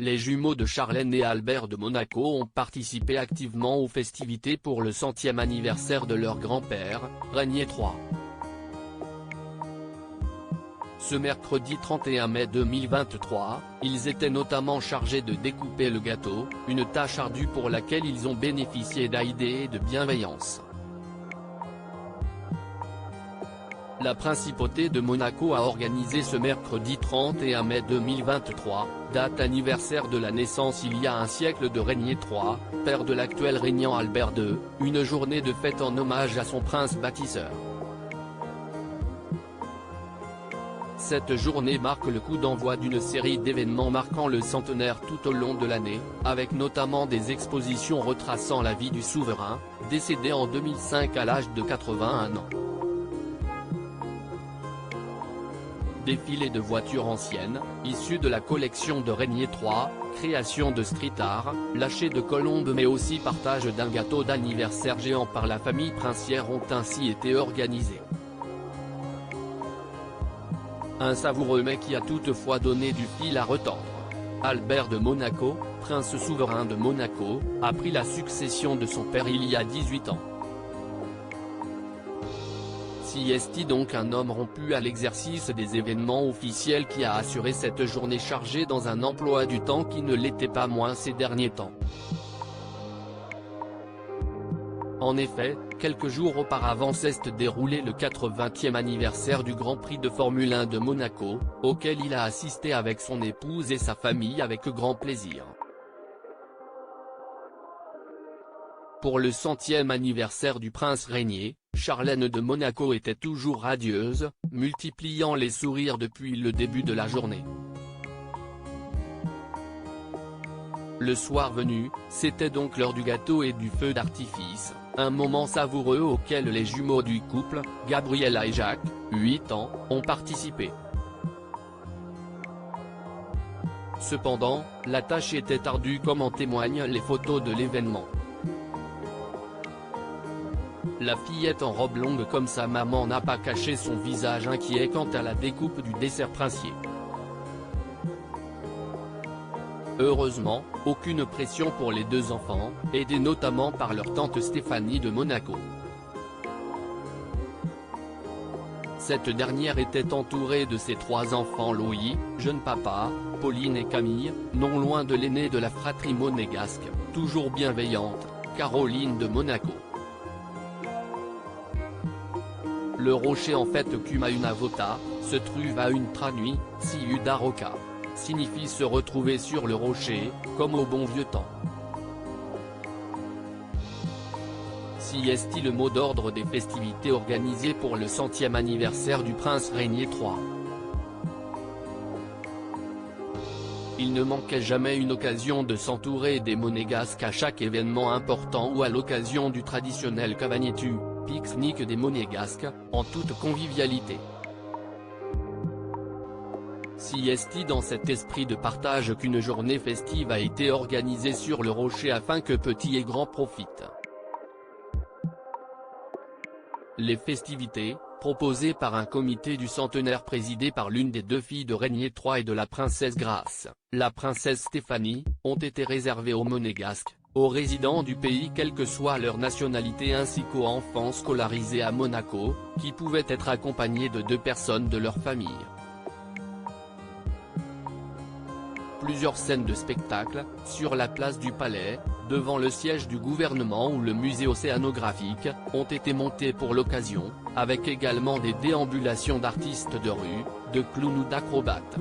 Les jumeaux de Charlène et Albert de Monaco ont participé activement aux festivités pour le 100e anniversaire de leur grand-père, Régnier III. Ce mercredi 31 mai 2023, ils étaient notamment chargés de découper le gâteau, une tâche ardue pour laquelle ils ont bénéficié d'idées et de bienveillance. La principauté de Monaco a organisé ce mercredi 31 mai 2023, date anniversaire de la naissance il y a un siècle de Régnier III, père de l'actuel régnant Albert II, une journée de fête en hommage à son prince bâtisseur. Cette journée marque le coup d'envoi d'une série d'événements marquant le centenaire tout au long de l'année, avec notamment des expositions retraçant la vie du souverain, décédé en 2005 à l'âge de 81 ans. Défilé de voitures anciennes, issues de la collection de Régnier III, création de street art, lâcher de colombes mais aussi partage d'un gâteau d'anniversaire géant par la famille princière ont ainsi été organisés. Un savoureux mets qui a toutefois donné du fil à retordre. Albert de Monaco, prince souverain de Monaco, a pris la succession de son père il y a 18 ans. Si est-il donc un homme rompu à l'exercice des événements officiels qui a assuré cette journée chargée dans un emploi du temps qui ne l'était pas moins ces derniers temps. En effet, quelques jours auparavant s'est déroulé le 80e anniversaire du Grand Prix de Formule 1 de Monaco, auquel il a assisté avec son épouse et sa famille avec grand plaisir. Pour le 100e anniversaire du prince Régnier, Charlène de Monaco était toujours radieuse, multipliant les sourires depuis le début de la journée. Le soir venu, c'était donc l'heure du gâteau et du feu d'artifice, un moment savoureux auquel les jumeaux du couple, Gabriella et Jacques, 8 ans, ont participé. Cependant, la tâche était ardue comme en témoignent les photos de l'événement. La fillette en robe longue comme sa maman n'a pas caché son visage inquiet quant à la découpe du dessert princier. Heureusement, aucune pression pour les deux enfants, aidés notamment par leur tante Stéphanie de Monaco. Cette dernière était entourée de ses 3 enfants Louis, jeune papa, Pauline et Camille, non loin de l'aînée de la fratrie monégasque, toujours bienveillante, Caroline de Monaco. Le rocher en fait cum à une avota, se trouve à une tranuit, si udaroca. Signifie se retrouver sur le rocher, comme au bon vieux temps. Si est-il le mot d'ordre des festivités organisées pour le 100e anniversaire du prince Régnier III. Il ne manquait jamais une occasion de s'entourer des monégasques à chaque événement important ou à l'occasion du traditionnel cavagnetu, pique-nique des monégasques, en toute convivialité. Si est-il dans cet esprit de partage qu'une journée festive a été organisée sur le rocher afin que petits et grands profitent. Les festivités, proposées par un comité du centenaire présidé par l'une des 2 filles de Régnier III et de la princesse Grace, la princesse Stéphanie, ont été réservées aux monégasques, aux résidents du pays quelle que soit leur nationalité ainsi qu'aux enfants scolarisés à Monaco, qui pouvaient être accompagnés de 2 personnes de leur famille. Plusieurs scènes de spectacle, sur la place du Palais, devant le siège du gouvernement ou le musée océanographique, ont été montées pour l'occasion, avec également des déambulations d'artistes de rue, de clowns ou d'acrobates.